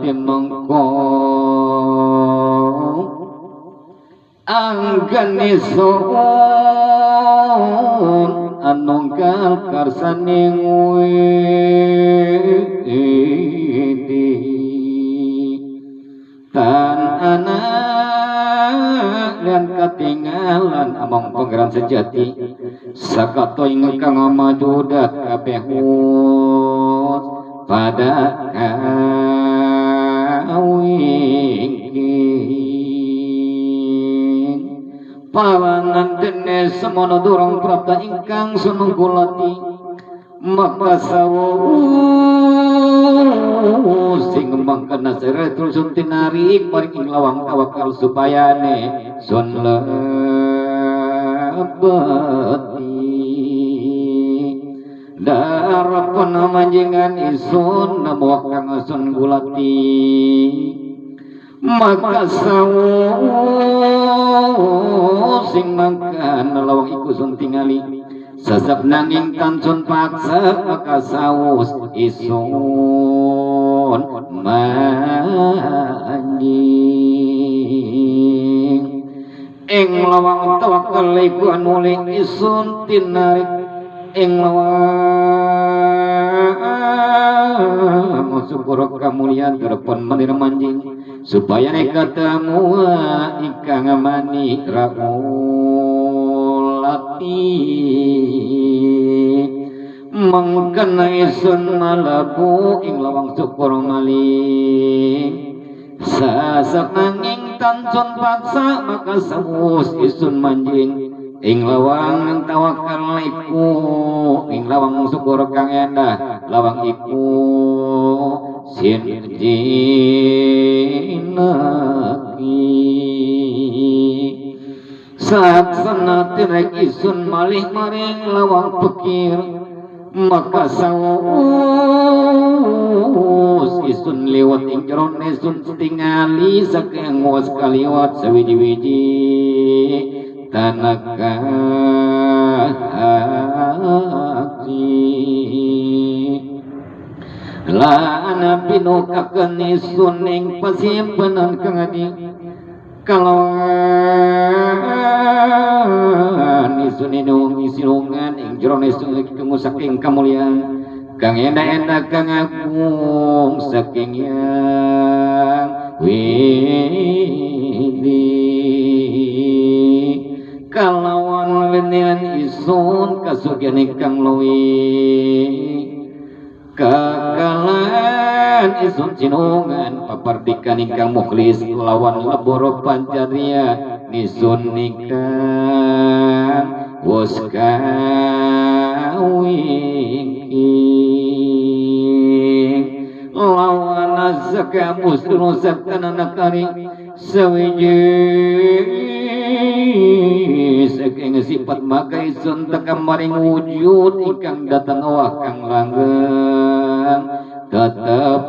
Timengko anggan ison anu karsaning widi tan anak dan ketinggalan among pangeran sejati sakato ingkang majudat kabeh pada kawing palangan dene semono durung prapta ingkang sunungkulati maka sawu sing mangkana seretul sun tinarik paring lawang tawakal supayane sun lebeti darapan manjingan isun nabuak kang sun gulati maka sawu sing mangkan lawang iku sun tingali sesep nanging tansun paksa maka sawus isun manjing ing lawang tawakal iku anuli isun tinarik ing lawang syukur kamulian telepon menir manjing supaya ketemu ikang mani raulati mengkena isun malabu ing lawang syukur malih sasak nanging tansun paksa maka sawus isun manjing ing lawang tawakal iku ing lawang syukur kang endah lawang iku sin jinaki saksana tirek isun malih maring lawang pikir maka sawus isun liwat ing jeron isun tingali saking was kaliwat sawiji-wiji tanaka hati lana pinukakeun isun ing pasimpenan kang adi kalawan isun inung isilungan ing jeron isun kang saking kamulian kang endah-endah kang agung saking yang widi kalawan lenian isun kasugian ingkang luwih kakalan isun cinungan papardikan ingkang mukhlis lawan leboro pancaria nisun ingkang wos kawing lawan azaka muslimun sakana nakari sawiji saking sifat maka isun tekam maring wujud ingkang datang wah kang langgeng tetep